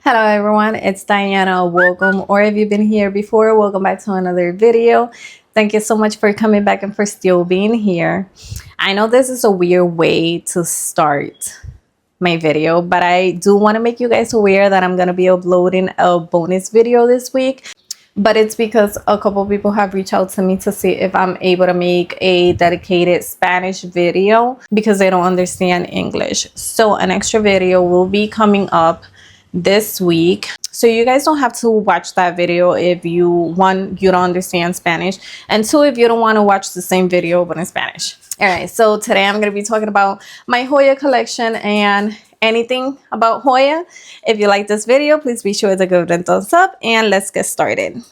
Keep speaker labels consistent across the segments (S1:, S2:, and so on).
S1: Hello everyone, it's Diana. Welcome, or if you've been here before, welcome back to another video. Thank you so much for coming back and for still being here. I know this is a weird way to start my video, but I do want to make you guys aware that I'm going to be uploading a bonus video this week. But it's because a couple people have reached out to me to see if I'm able to make a dedicated Spanish video because they don't understand English. So an extra video will be coming up this week, so you guys don't have to watch that video if you, one, you don't understand Spanish, and two, if you don't want to watch the same video but in Spanish. All right, so today I'm going to be talking about my Hoya collection and anything about Hoya. If you like this video, please be sure to give it a thumbs up and let's get started.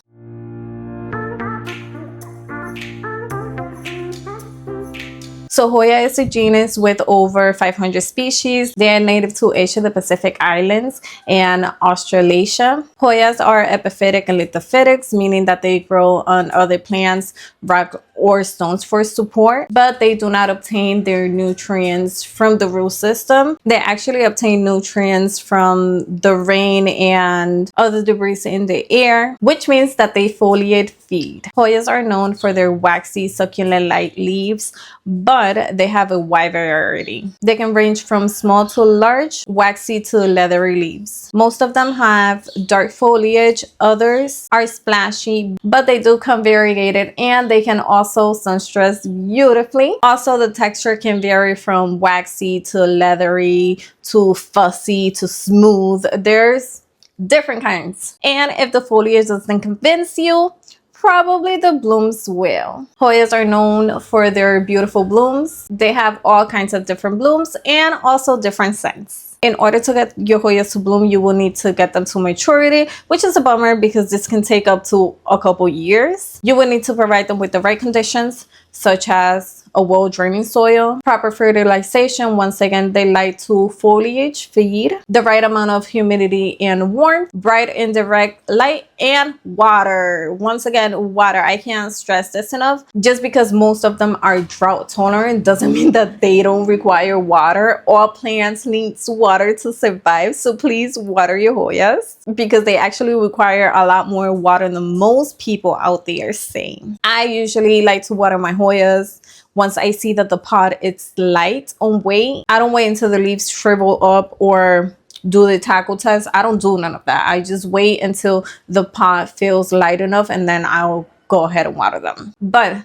S1: So Hoya is a genus with over 500 species. They are native to Asia, the Pacific Islands, and Australasia. Hoyas are epiphytic and lithophytic, meaning that they grow on other plants, rock, or stones for support, but they do not obtain their nutrients from the root system. They actually obtain nutrients from the rain and other debris in the air, which means that they foliate feed. Hoyas are known for their waxy, succulent light leaves, but they have a wide variety. They can range from small to large, waxy to leathery leaves. Most of them have dark foliage, others are splashy, but they do come variegated and they can also sunstress beautifully. Also, the texture can vary from waxy to leathery to fuzzy to smooth. There's different kinds. And if the foliage doesn't convince you, probably the blooms will. Hoyas are known for their beautiful blooms. They have all kinds of different blooms and also different scents. In order to get your Hoyas to bloom, you will need to get them to maturity, which is a bummer because this can take up to a couple years. You will need to provide them with the right conditions, such as a well-draining soil, proper fertilization. Once again, they like to foliage feed, the right amount of humidity and warmth, bright indirect light, and water. Once again, water. I can't stress this enough. Just because most of them are drought tolerant doesn't mean that they don't require water. All plants need water to survive, so please water your Hoyas because they actually require a lot more water than most people out there say. I usually like to water my Hoyas once I see that the pot is light on weight. I don't wait until the leaves shrivel up or do the tackle test. I don't do none of that. I just wait until the pot feels light enough and then I'll go ahead and water them. But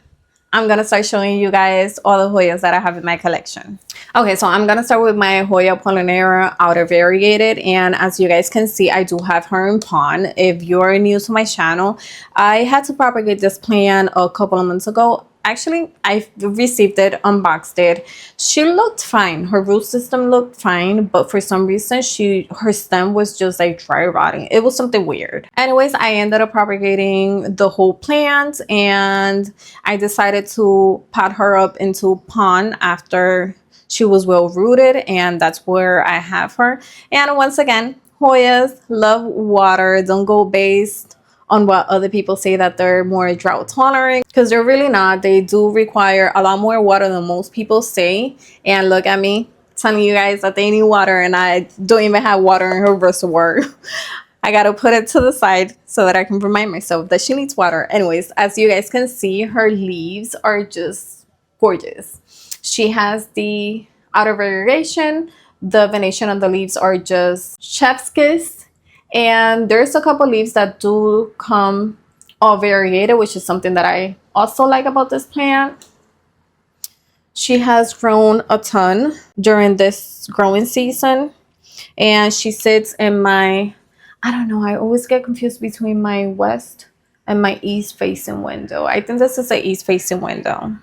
S1: I'm gonna start showing you guys all the Hoyas that I have in my collection. Okay, so I'm gonna start with my Hoya Polyneura Variegated, and as you guys can see, I do have her in pond. If you're new to my channel, I had to propagate this plant a couple of months ago. Actually, I received it, unboxed it. She looked fine. Her root system looked fine, but for some reason, her stem was just like dry rotting. It was something weird. Anyways, I ended up propagating the whole plant, and I decided to pot her up into pond after she was well rooted, and that's where I have her. And once again, Hoyas love water. Don't go based on what other people say that they're more drought tolerant, because they're really not. They do require a lot more water than most people say. And look at me telling you guys that they need water and I don't even have water in her reservoir. I gotta put it to the side so that I can remind myself that she needs water. Anyways, as you guys can see, her leaves are just gorgeous. She has the outer variegation. The venation on the leaves are just chef's kiss. And there's a couple leaves that do come all variegated, which is something that I also like about this plant. She has grown a ton during this growing season, and she sits in my, I don't know, I always get confused between my west and my east facing window. I think this is an east facing window.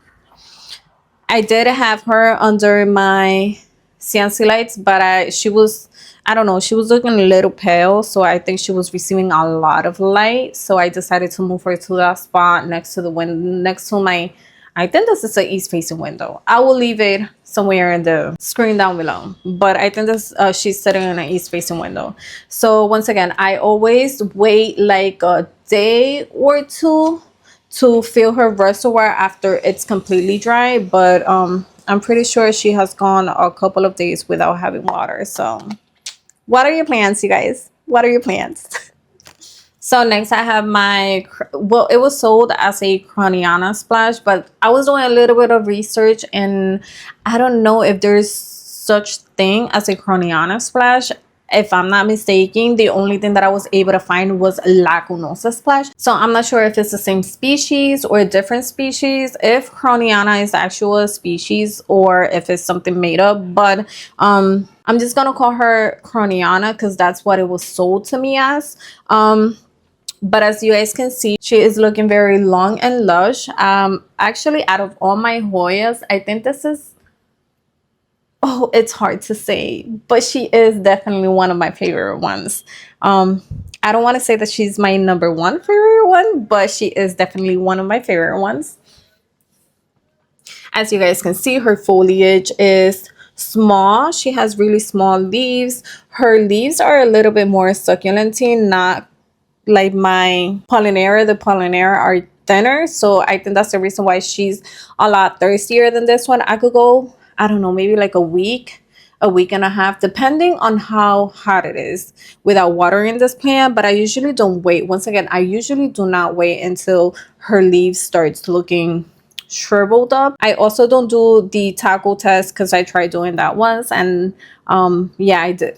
S1: I did have her under my CNC lights, but she was, I don't know, she was looking a little pale, so I think she was receiving a lot of light. So I decided to move her to that spot next to the window, next to my, I think this is an east facing window. I will leave it somewhere in the screen down below, but I think this she's sitting in an east facing window. So once again, I always wait like a day or two to fill her reservoir after it's completely dry, but I'm pretty sure she has gone a couple of days without having water. So water your plants, you guys. What are your plans? So next I have my, well, it was sold as a Krohniana Splah, but I was doing a little bit of research and I don't know if there's such thing as a Krohniana Splah. If I'm not mistaken, the only thing that I was able to find was Carnosa Splah. So I'm not sure if it's the same species or a different species, if Krohniana is the actual species or if it's something made up. But I'm just gonna call her Krohniana because that's what it was sold to me as. But as you guys can see, she is looking very long and lush. Actually, out of all my Hoyas, I think this is, oh, it's hard to say, but she is definitely one of my favorite ones. I don't want to say that she's my number one favorite one, but she is definitely one of my favorite ones. As you guys can see, her foliage is small. She has really small leaves. Her leaves are a little bit more succulenty, not like my Polyneura. The Polyneura are thinner, so I think that's the reason why she's a lot thirstier than this one. I could go, I don't know, maybe like a week and a half, depending on how hot it is, without watering this plant. But I usually don't wait. Once again, I usually do not wait until her leaves starts looking shriveled up. I also don't do the tackle test because I tried doing that once, and yeah, I did.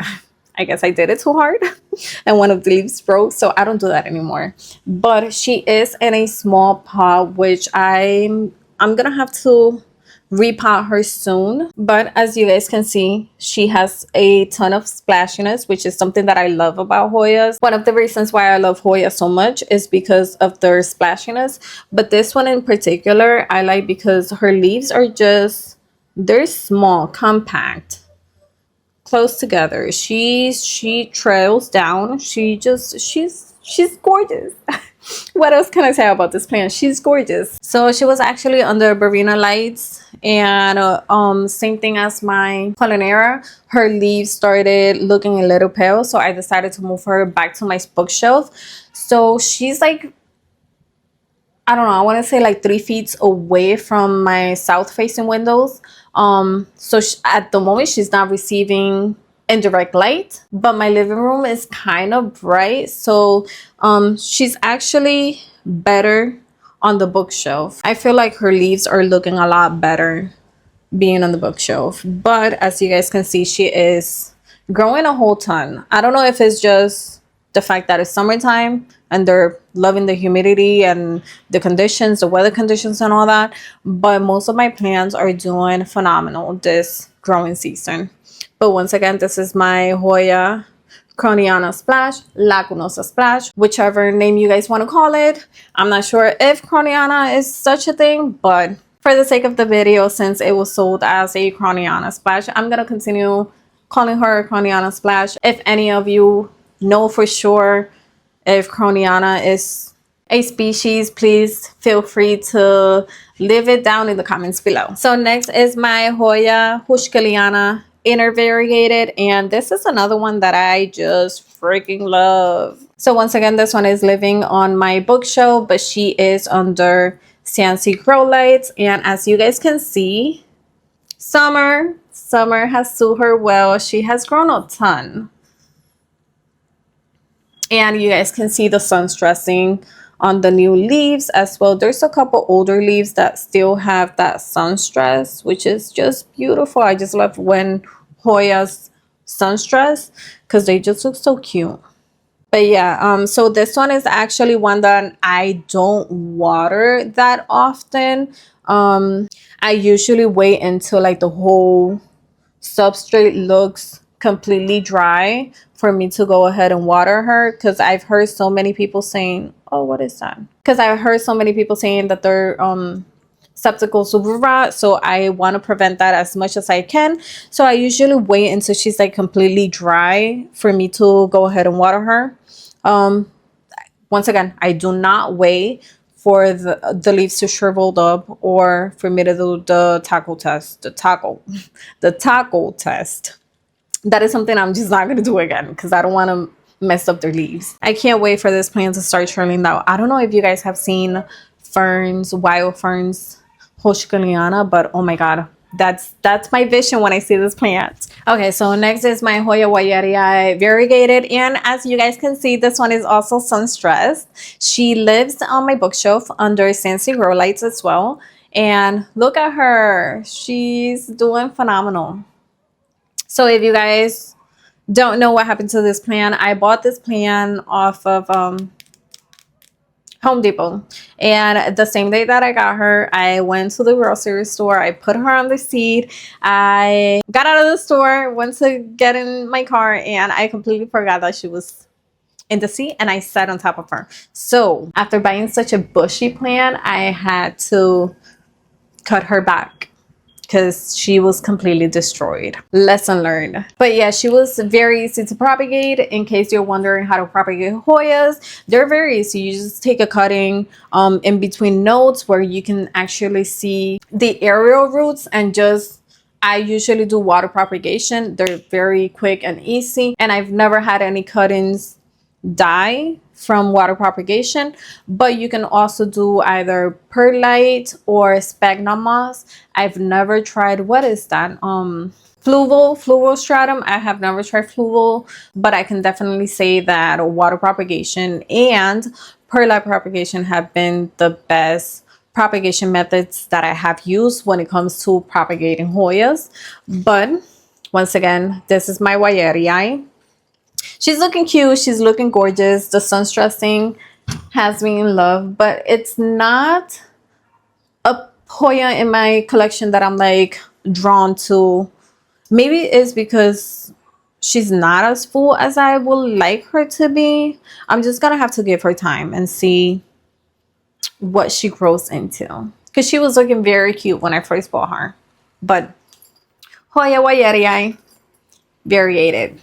S1: I guess I did it too hard and one of the leaves broke, so I don't do that anymore. But she is in a small pot, which I'm gonna have to repot her soon. But as you guys can see, she has a ton of splashiness, which is something that I love about Hoyas. One of the reasons why I love Hoya so much is because of their splashiness. But this one in particular, I like because her leaves are just, they're small, compact, close together. She trails down. She's gorgeous. What else can I say about this plant? She's gorgeous. So she was actually under Barina lights, and same thing as my Polyneura. Her leaves started looking a little pale, so I decided to move her back to my bookshelf. So she's like, I don't know, I want to say like 3 feet away from my south facing windows. So at the moment she's not receiving indirect light, but my living room is kind of bright, so she's actually better on the bookshelf. I feel like her leaves are looking a lot better being on the bookshelf. But as you guys can see, she is growing a whole ton. I don't know if it's just the fact that it's summertime and they're loving the humidity and the conditions, the weather conditions and all that, but most of my plants are doing phenomenal this growing season. But once again, this is my Hoya Krohniana Splah, Carnosa Splah, whichever name you guys want to call it. I'm not sure if Krohniana is such a thing, but for the sake of the video, since it was sold as a Krohniana Splah, I'm going to continue calling her Krohniana Splah. If any of you know for sure if Krohniana is a species, please feel free to leave it down in the comments below. So next is my Hoya Heuschkeliana Variegated, and this is another one that I just freaking love. So once again, this one is living on my bookshelf, but she is under CNC grow lights, and as you guys can see, summer has suited her well. She has grown a ton. And you guys can see the sun stressing on the new leaves as well. There's a couple older leaves that still have that sun stress, which is just beautiful. I just love when Hoyas sun stress because they just look so cute. But yeah, so this one is actually one that I don't water that often. I usually wait until like the whole substrate looks completely dry for me to go ahead and water her, because I've heard so many people saying, oh, what is that? Because I've heard so many people saying that their septicals will rot, so I want to prevent that as much as I can. So I usually wait until she's like completely dry for me to go ahead and water her. Once again, I do not wait for the leaves to shrivel up or for me to do the tackle test. The tackle test. That is something I'm just not going to do again because I don't want to mess up their leaves. I can't wait for this plant to start turning out. I don't know if you guys have seen ferns, wild ferns, Heuschkeliana, but oh my god, That's my vision when I see this plant. Okay, so next is my Hoya Wayetii Variegated, and as you guys can see, this one is also sun stressed. She lives on my bookshelf under Sancy Grow Lights as well, and look at her, she's doing phenomenal. So if you guys don't know what happened to this plant, I bought this plant off of Home Depot, and the same day that I got her, I went to the grocery store, I put her on the seat, I got out of the store, went to get in my car, and I completely forgot that she was in the seat, and I sat on top of her. So after buying such a bushy plant, I had to cut her back because she was completely destroyed. Lesson learned. But yeah, she was very easy to propagate. In case you're wondering how to propagate Hoyas, they're very easy. You just take a cutting in between nodes where you can actually see the aerial roots, and just, I usually do water propagation. They're very quick and easy, and I've never had any cuttings die from water propagation. But you can also do either perlite or sphagnum moss. I've never tried, what is that, fluval stratum. I have never tried fluval, but I can definitely say that water propagation and perlite propagation have been the best propagation methods that I have used when it comes to propagating Hoyas. But once again, this is my Wayetii. She's looking cute, she's looking gorgeous. The sun stressing has me in love, but it's not a Hoya in my collection that I'm like drawn to. Maybe it's because she's not as full as I would like her to be. I'm just gonna have to give her time and see what she grows into, because she was looking very cute when I first bought her. But Hoya Wayetii Variegated.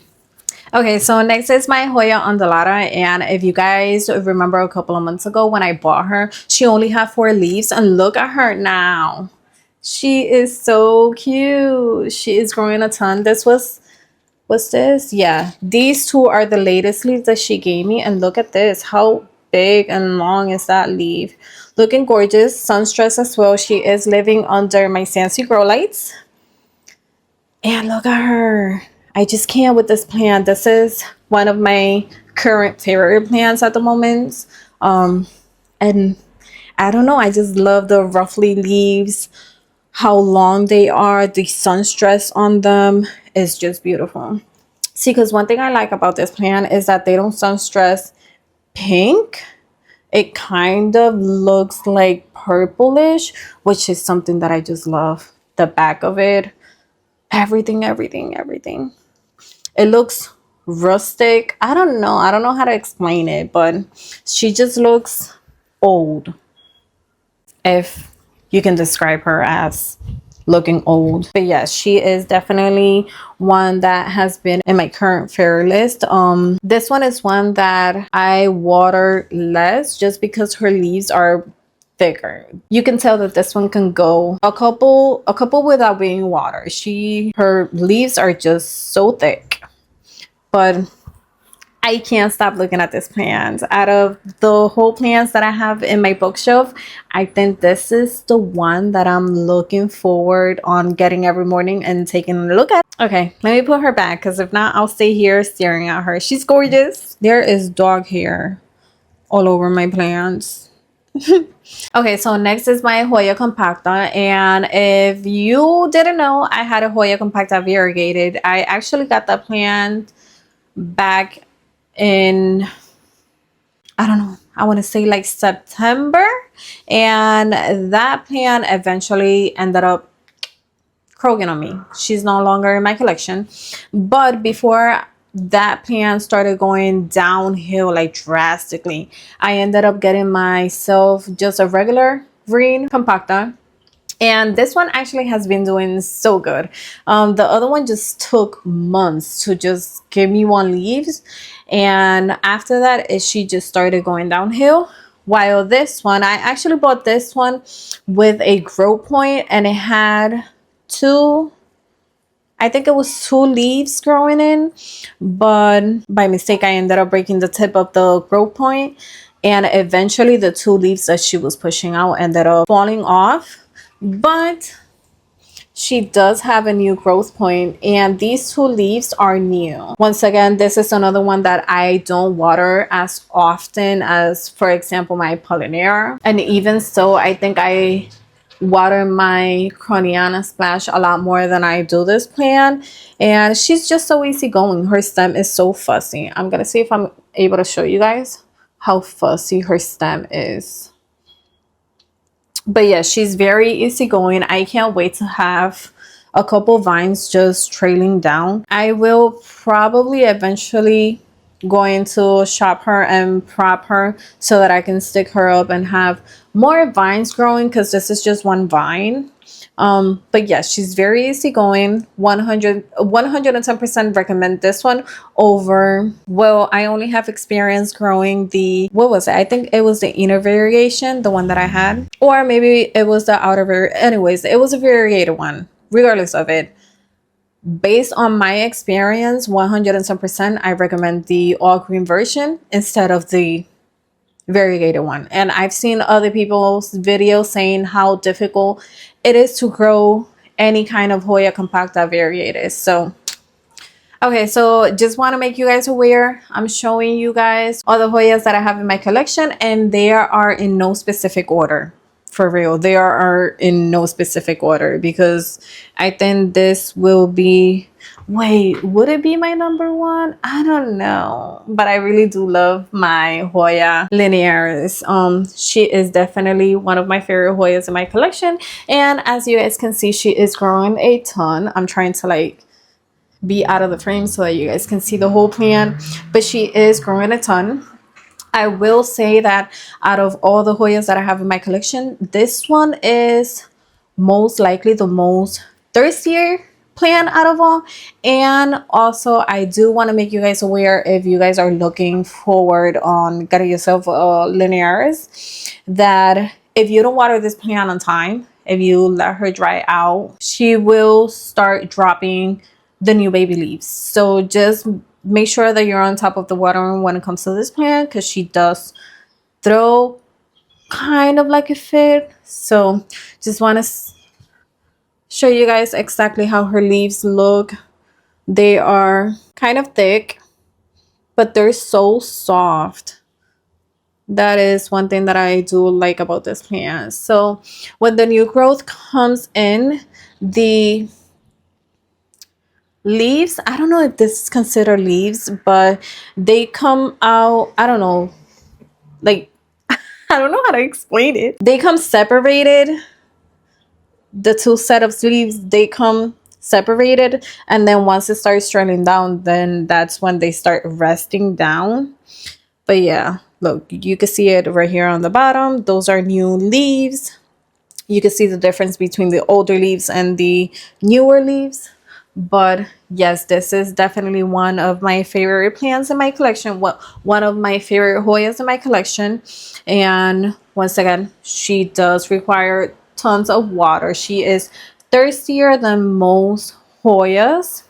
S1: Okay, so next is my Hoya Undulata, and if you guys remember a couple of months ago when I bought her, she only had 4 leaves, and look at her now. She is so cute. She is growing a ton. What's this? Yeah, these 2 are the latest leaves that she gave me, and look at this. How big and long is that leaf? Looking gorgeous, sun stressed as well. She is living under my Sancy Grow Lights. And look at her. I just can't with this plant. This is one of my current favorite plants at the moment. And I don't know, I just love the ruffly leaves, how long they are, the sun stress on them is just beautiful. See, because one thing I like about this plant is that they don't sun stress pink. It kind of looks like purplish, which is something that I just love. The back of it, everything. It looks rustic. I don't know how to explain it, but she just looks old, if you can describe her as looking old. But yes, she is definitely one that has been in my current fair list. This one is one that I water less just because her leaves are thicker. You can tell that this one can go a couple without being watered. Her leaves are just so thick. But I can't stop looking at this plant. Out of the whole plants that I have in my bookshelf, I think this is the one that I'm looking forward on getting every morning and taking a look at. Okay, let me put her back, because if not, I'll stay here staring at her. She's gorgeous. There is dog hair all over my plants. Okay, so next is my Hoya Compacta, and if you didn't know, I had a Hoya Compacta Variegated. I actually got that plant back in, I don't know, I want to say like September, and that plant eventually ended up croaking on me. She's no longer in my collection. But before that plant started going downhill like drastically, I ended up getting myself just a regular green Compacta, and this one actually has been doing so good. The other one just took months to just give me 1 leaves, and after that she just started going downhill. While this one, I actually bought this one with a grow point, and it had 2, I think it was 2 leaves growing in, but by mistake I ended up breaking the tip of the grow point, and eventually the 2 leaves that she was pushing out ended up falling off. But she does have a new growth point, and these two leaves are new. Once again, this is another one that I don't water as often as, for example, my Polyneura. And even so, I think I water my Krohniana Splah a lot more than I do this plant. And she's just so easygoing. Her stem is so fussy. I'm gonna see if I'm able to show you guys how fussy her stem is. But yeah, she's very easygoing. I can't wait to have a couple vines just trailing down. I will probably eventually going to shop her and prop her so that I can stick her up and have more vines growing, because this is just one vine. But yes, she's very easygoing. 110% recommend this one over, well, I only have experience growing the, what was it? I think it was the inner variegation, the one that I had, or maybe it was the outer anyways, it was a variegated one. Regardless of it, based on my experience, 110% I recommend the all green version instead of the variegated one. And I've seen other people's videos saying how difficult it is to grow any kind of Hoya Compacta variegated. So okay, so just want to make you guys aware, I'm showing you guys all the Hoyas that I have in my collection, and they are in no specific order. For real, they are in no specific order, because I think this will be, wait, would it be my number one? I don't know, but I really do love my Hoya Linearis. She is definitely one of my favorite Hoyas in my collection, and as you guys can see, she is growing a ton. I'm trying to like be out of the frame so that you guys can see the whole plant, but she is growing a ton. I will say that out of all the Hoyas that I have in my collection, this one is most likely the most thirstier plant out of all. And also, I do want to make you guys aware, if you guys are looking forward on getting yourself a Linearis, that if you don't water this plant on time, if you let her dry out, she will start dropping the new baby leaves. So just make sure that you're on top of the watering when it comes to this plant, because she does throw kind of like a fit. So just want to show you guys exactly how her leaves look. They are kind of thick, but they're so soft. That is one thing that I do like about this plant. So when the new growth comes in, the leaves, I don't know if this is considered leaves, but they come out, I don't know, like I don't know how to explain it. They come separated. The two set of leaves, they come separated, and then once it starts trailing down, then that's when they start resting down. But yeah, look, you can see it right here on the bottom. Those are new leaves. You can see the difference between the older leaves and the newer leaves. But yes, this is definitely one of my favorite plants in my collection. One of my favorite Hoyas in my collection. And once again, she does require tons of water. She is thirstier than most Hoyas.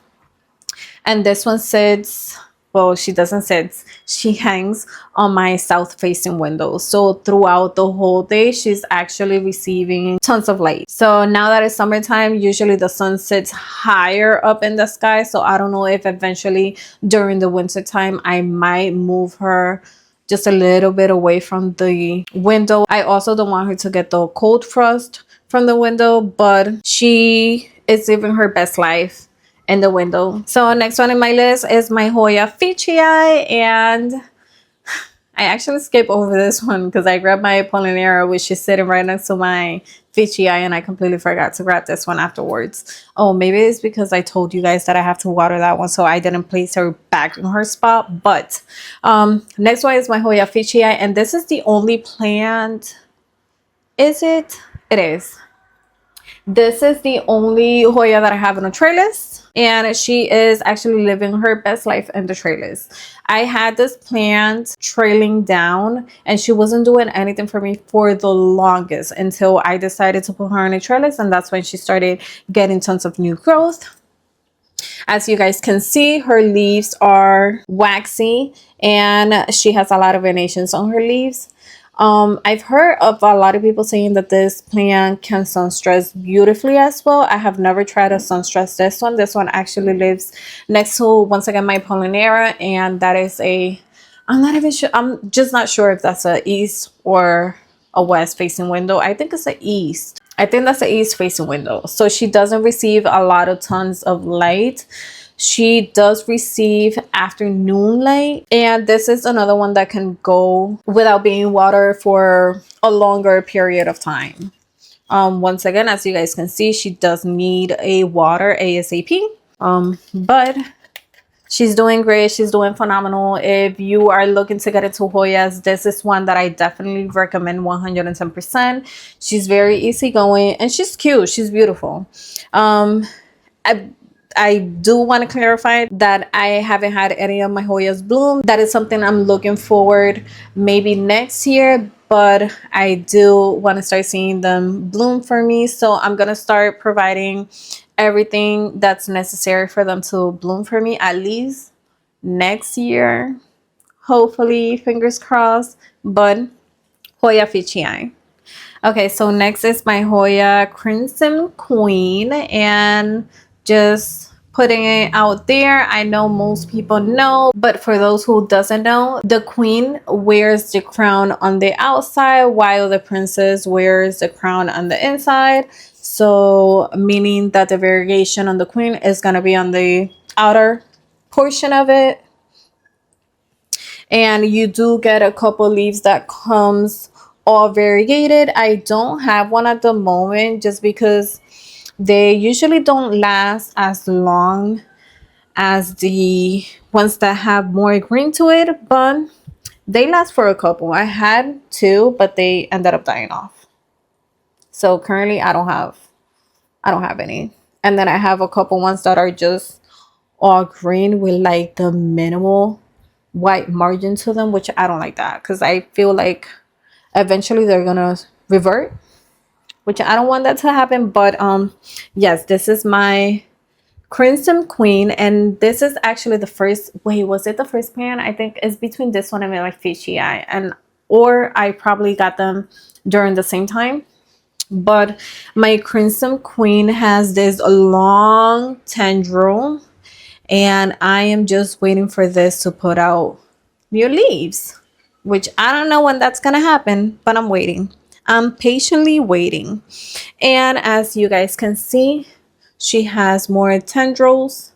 S1: And this one sits, well, she doesn't sit, she hangs on my south facing window. So throughout the whole day, she's actually receiving tons of light. So now that it's summertime, usually the sun sits higher up in the sky. So I don't know if eventually during the winter time, I might move her just a little bit away from the window. I also don't want her to get the cold frost from the window, but she is living her best life in the window. So next one in my list is my Hoya Fitchii, and I actually skip over this one because I grabbed my Polyneura, which is sitting right next to my Fitchii, and I completely forgot to grab this one afterwards. Oh, maybe it's because I told you guys that I have to water that one, so I didn't place her back in her spot. But next one is my Hoya Fitchii, and this is the only plant. Is it? It is. This is the only Hoya that I have on a trellis, and she is actually living her best life in the trellis. I had this plant trailing down, and she wasn't doing anything for me for the longest until I decided to put her in a trellis, and that's when she started getting tons of new growth. As you guys can see, her leaves are waxy, and she has a lot of venations on her leaves. I've heard of a lot of people saying that this plant can sun stress beautifully as well. I have never tried to sun stress this one. This one actually lives next to, once again, my Polyneura, and that is a, I'm not even sure, I'm just not sure if that's a east or a west facing window. I think it's a east. I think that's the east facing window. So she doesn't receive a lot of tons of light. She does receive afternoon light, and this is another one that can go without being watered for a longer period of time. Once again, as you guys can see, she does need a water ASAP. But she's doing great. She's doing phenomenal. If you are looking to get into Hoyas, this is one that I definitely recommend 110%. She's very easygoing and she's cute. She's beautiful. I do want to clarify that I haven't had any of my Hoyas bloom. That is something I'm looking forward maybe next year, but I do want to start seeing them bloom for me. So I'm going to start providing everything that's necessary for them to bloom for me at least next year. Hopefully, fingers crossed, but Hoya Fitchii. Okay, so next is my Hoya Crimson Queen, and just putting it out there. I know most people know, but for those who doesn't know, the queen wears the crown on the outside while the princess wears the crown on the inside. So meaning that the variegation on the queen is going to be on the outer portion of it. And you do get a couple leaves that comes all variegated. I don't have one at the moment just because they usually don't last as long as the ones that have more green to it, but they last for a couple. I had two, but they ended up dying off. So currently I don't have any. And then I have a couple ones that are just all green with like the minimal white margin to them, which I don't like that because I feel like eventually they're gonna revert, which I don't want that to happen. But yes, this is my Crimson Queen, and this is actually the first, wait, was it the first plant? I think it's between this one and my Fitchii, and or I probably got them during the same time. But my Crimson Queen has this long tendril, and I am just waiting for this to put out new leaves, which I don't know when that's gonna happen, but I'm waiting. I'm patiently waiting. And as you guys can see, she has more tendrils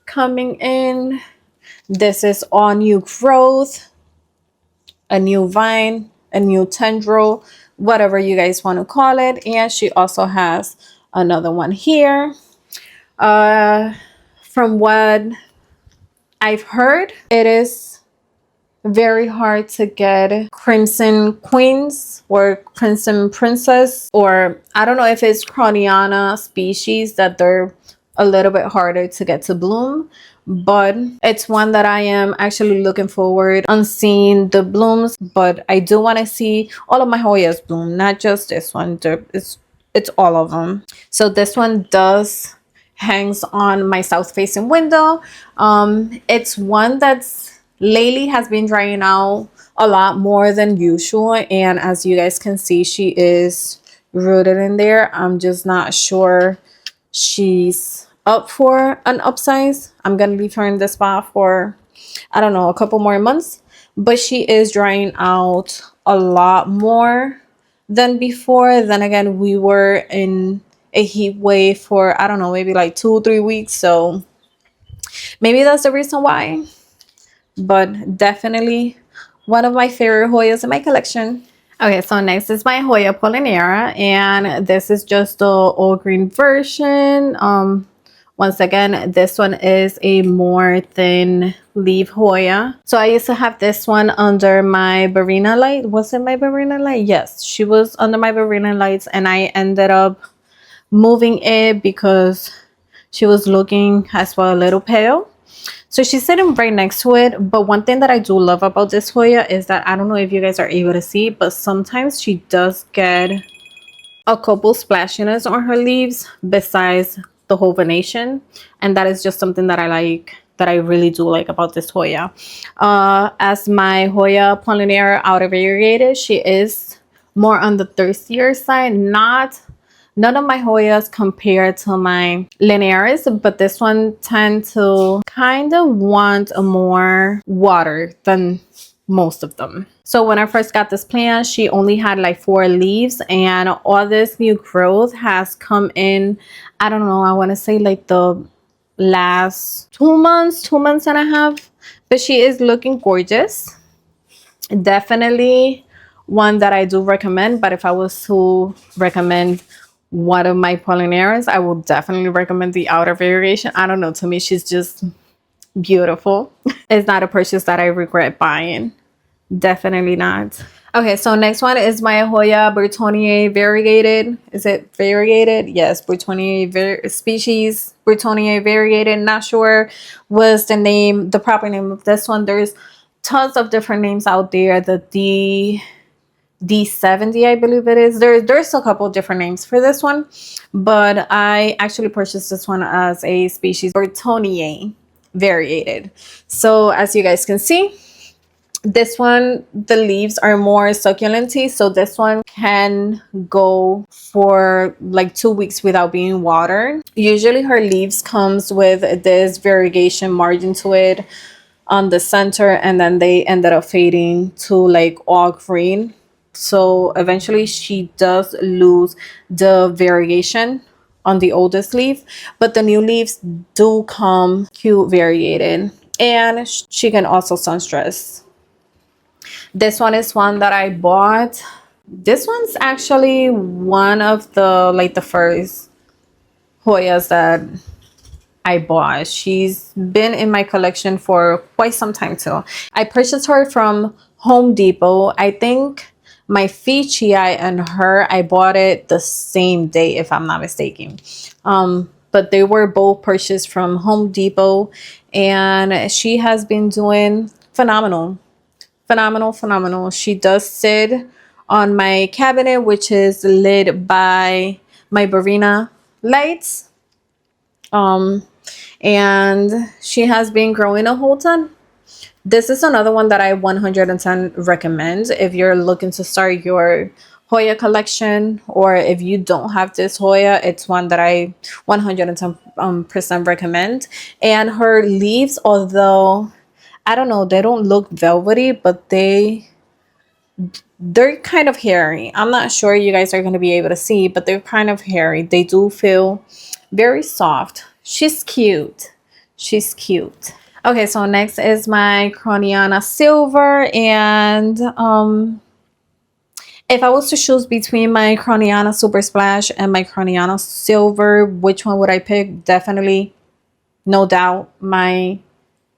S1: coming in. This is all new growth, a new vine, a new tendril, whatever you guys want to call it. And she also has another one here. From what I've heard, it is very hard to get Crimson Queens or Crimson Princess, or I don't know if it's Krohniana species that they're a little bit harder to get to bloom, but it's one that I am actually looking forward on seeing the blooms. But I do want to see all of my Hoyas bloom, not just this one. It's all of them. So this one does hangs on my south facing window. It's one that's lately has been drying out a lot more than usual, and as you guys can see, she is rooted in there. I'm just not sure she's up for an upsize. I'm gonna leave her in this spot for, I don't know, a couple more months, but she is drying out a lot more than before. Then again, we were in a heat wave for, I don't know, maybe like 2-3 weeks, so maybe that's the reason why. But definitely one of my favorite Hoyas in my collection. Okay, so next is my Hoya Polyneura, and this is just the all green version. Once again, this one is a more thin leaf Hoya. So I used to have this one under my Barina light. Was it my Barina light? Yes, she was under my Barina lights, and I ended up moving it because she was looking as well a little pale. So she's sitting right next to it. But one thing that I do love about this Hoya is that, I don't know if you guys are able to see, but sometimes she does get a couple splashiness on her leaves besides the whole venation, and that is just something that I like that I really do like about this Hoya. As my Hoya Polyneura Variegated, she is more on the thirstier side. None of my Hoyas compare to my Linearis, but this one tend to kind of want a more water than most of them. So when I first got this plant, she only had like 4 leaves, and all this new growth has come in, I don't know, I want to say like the last 2 months, 2.5 months, but she is looking gorgeous. Definitely one that I do recommend, but if I was to recommend one of my Polyneras, I will definitely recommend the outer variation. I don't know, to me she's just beautiful. It's not a purchase that I regret buying. Definitely not. Okay, so next one is my Hoya Burtoniae Variegated. Is it variegated? Yes, Burtoniae species. Burtoniae Variegated. Not sure was the proper name of this one. There's tons of different names out there. The D70, I believe it is. There's a couple different names for this one, but I actually purchased this one as a species Burtoniae Variegated. So as you guys can see, this one, the leaves are more succulenty, so this one can go for like 2 weeks without being watered. Usually her leaves comes with this variegation margin to it on the center, and then they ended up fading to like all green. So eventually she does lose the variegation on the oldest leaf, but the new leaves do come cute variegated, and she can also sun stress. This one is one that I bought. This one's actually one of the first Hoyas that I bought. She's been in my collection for quite some time too. I purchased her from Home Depot. I think my Fitchii and her, I bought it the same day if I'm not mistaken. But they were both purchased from Home Depot, and she has been doing phenomenal. Phenomenal. She does sit on my cabinet, which is lit by my Barina lights. And she has been growing a whole ton. This is another one that I 110 recommend if you're looking to start your Hoya collection, or if you don't have this Hoya, it's one that I 110% recommend. And her leaves, although I don't know, they don't look velvety, but they're kind of hairy. I'm not sure you guys are going to be able to see, but they're kind of hairy. They do feel very soft. She's cute. Okay, so next is my Krohniana Silver, and if I was to choose between my Krohniana Super Splash and my Krohniana Silver, which one would I pick? Definitely, no doubt, my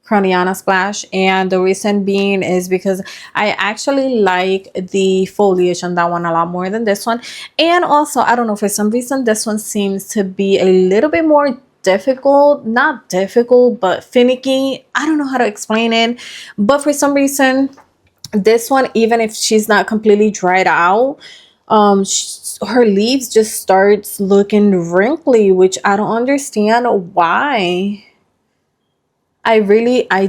S1: Krohniana Splash. And the reason being is because I actually like the foliage on that one a lot more than this one. And also, I don't know, for some reason this one seems to be a little bit more difficult. Not difficult, but finicky. I don't know how to explain it, but for some reason this one, even if she's not completely dried out, her leaves just starts looking wrinkly, which I don't understand why. I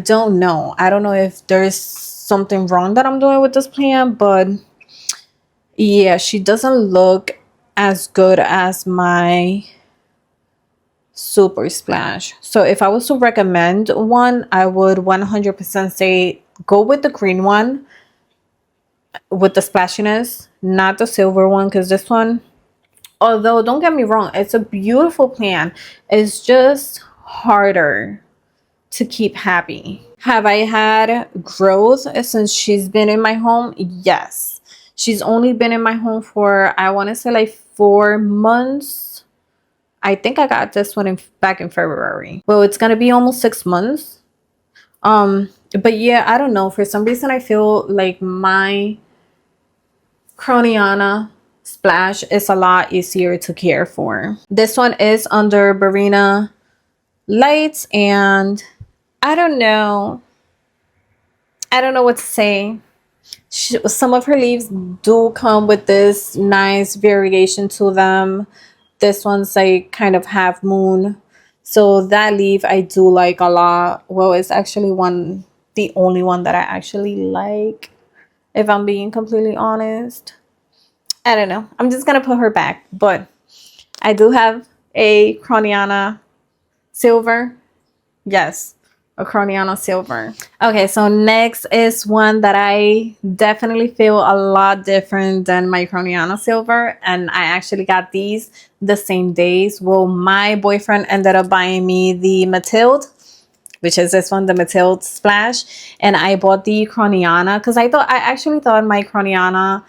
S1: don't know. I don't know if there's something wrong that I'm doing with this plant, but yeah, she doesn't look as good as my Super Splash. So if I was to recommend one, I would 100% say go with the green one with the splashiness, not the silver one, because this one, although don't get me wrong, it's a beautiful plant, it's just harder to keep happy. Have I had growth since she's been in my home? Yes. She's only been in my home for, I want to say like 4 months. I think I got this one back in February. Well, it's gonna be almost 6 months. But yeah, I don't know, for some reason I feel like my Krohniana Splash is a lot easier to care for. This one is under Barina lights, and I don't know what to say. Some of her leaves do come with this nice variegation to them. This one's like kind of half moon. So that leaf I do like a lot. Well, it's actually the only one that I actually like, if I'm being completely honest. I don't know. I'm just gonna put her back. But I do have a Krohniana Silver. Yes, a Krohniana Silver. Okay, so next is one that I definitely feel a lot different than my Krohniana Silver. And I actually got these the same days. Well, my boyfriend ended up buying me the Mathilde, which is this one, the Mathilde Splash. And I bought the Krohniana because I actually thought my Krohniana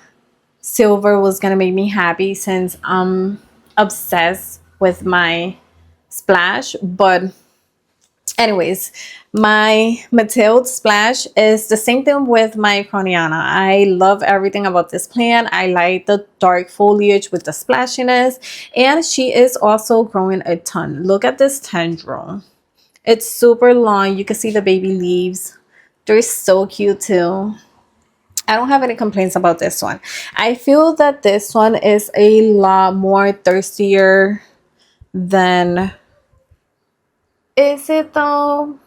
S1: Silver was gonna make me happy since I'm obsessed with my Splash. But anyways, my Mathilde Splash is the same thing with my Krohniana. I love everything about this plant. I like the dark foliage with the splashiness, and she is also growing a ton. Look at this tendril. It's super long. You can see the baby leaves. They're so cute too. I don't have any complaints about this one. I feel that this one is a lot more thirstier than... Is it though?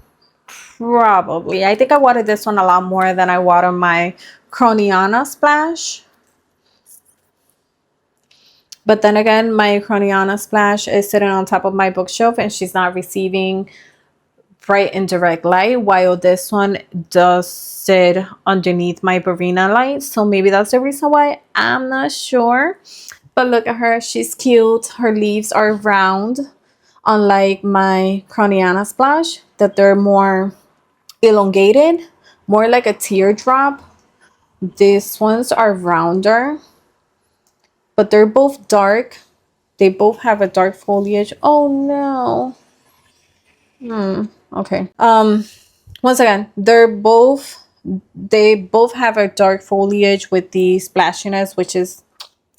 S1: Probably. I think I watered this one a lot more than I water my Krohniana Splash. But then again, my Krohniana Splash is sitting on top of my bookshelf and she's not receiving bright and direct light, while this one does sit underneath my Barina light. So maybe that's the reason why. I'm not sure. But look at her. She's cute. Her leaves are round, unlike my Krohniana Splash, that they're more elongated, more like a teardrop. These ones are rounder, but they're both dark. They both have a dark foliage. Oh no. Okay. Once again, they both have a dark foliage with the splashiness, which is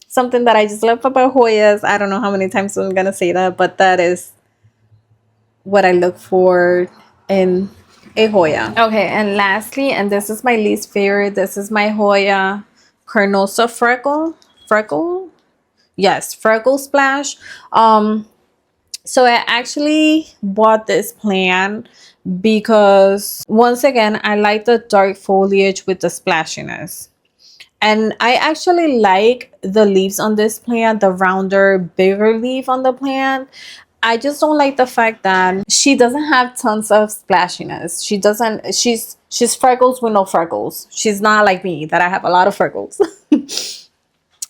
S1: something that I just love about Hoyas. I don't know how many times I'm gonna say that, but that is what I look for in a Hoya. Okay, and lastly, and this is my least favorite, this is my Hoya Carnosa Freckle. Yes, Freckle Splash. So I actually bought this plant because, once again, I like the dark foliage with the splashiness. And I actually like the leaves on this plant, the rounder, bigger leaf on the plant. I just don't like the fact that she doesn't have tons of splashiness. She's freckles with no freckles. She's not like me, that I have a lot of freckles.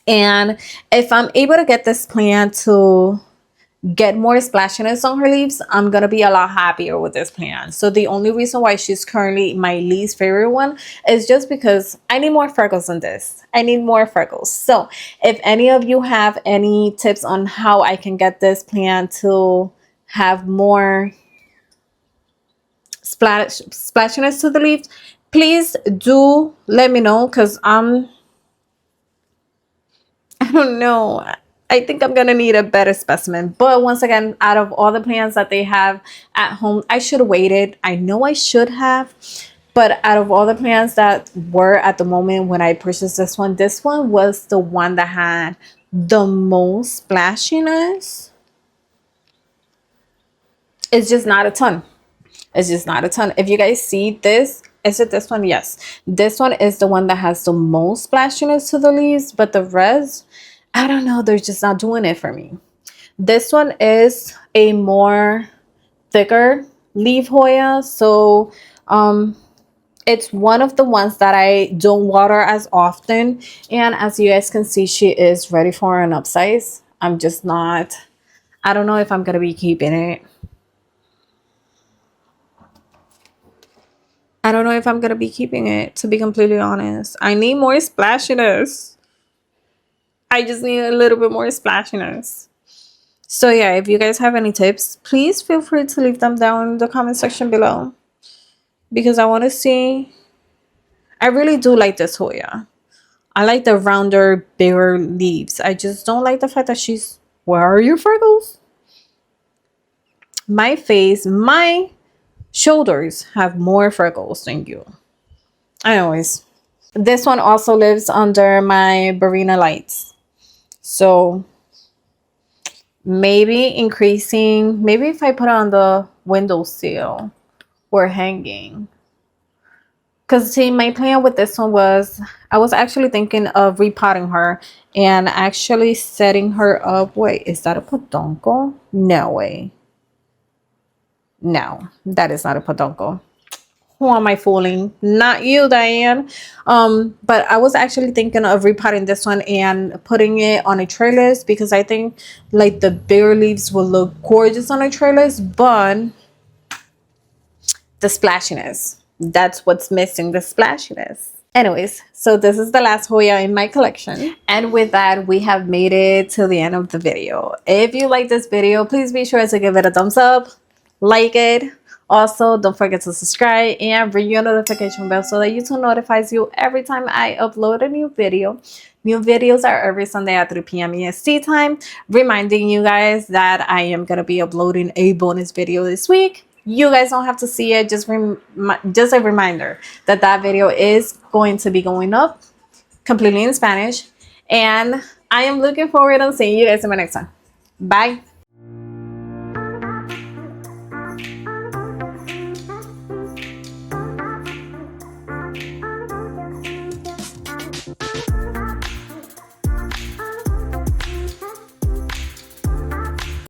S1: And if I'm able to get this plant to get more splashiness on her leaves, I'm gonna be a lot happier with this plant. So the only reason why she's currently my least favorite one is just because I need more freckles than this. I need more freckles. So if any of you have any tips on how I can get this plant to have more splashiness to the leaves, please do let me know, because I don't know. I think I'm gonna need a better specimen. But once again, out of all the plants that they have at home, I should have waited. I know I should have. But out of all the plants that were at the moment when I purchased this one was the one that had the most splashiness. It's just not a ton. It's just not a ton. If you guys see this, is it this one? Yes. This one is the one that has the most splashiness to the leaves, but the rest, I don't know, they're just not doing it for me. This one is a more thicker leaf Hoya, so it's one of the ones that I don't water as often, and as you guys can see, she is ready for an upsize. I'm just not, I don't know if I'm gonna be keeping it. I don't know if I'm gonna be keeping it, to be completely honest. I need more splashiness. I just need a little bit more splashiness. So yeah, if you guys have any tips, please feel free to leave them down in the comment section below, because I want to see. I really do like this Hoya. I like the rounder, bigger leaves. I just don't like the fact that she's... Where are your freckles? My face, my shoulders have more freckles than you. Anyways, this one also lives under my Barina lights. So maybe increasing, maybe if I put it on the windowsill or hanging. Because see, my plan with this one was, I was actually thinking of repotting her and actually setting her up. Wait, is that a podonko? No way. No, that is not a podonko. Who am I fooling? Not you, Diane. But I was actually thinking of repotting this one and putting it on a trellis because I think like the bare leaves will look gorgeous on a trellis, but the splashiness, that's what's missing, the splashiness. Anyways, so this is the last Hoya in my collection, and with that we have made it to the end of the video. If you like this video, please be sure to give it a thumbs up, like it. Also, don't forget to subscribe and ring your notification bell so that YouTube notifies you every time I upload a new video. New videos are every Sunday at 3 p.m. EST time, reminding you guys that I am going to be uploading a bonus video this week. You guys don't have to see it, just a reminder that that video is going to be going up completely in Spanish, and I am looking forward to seeing you guys in my next one. Bye.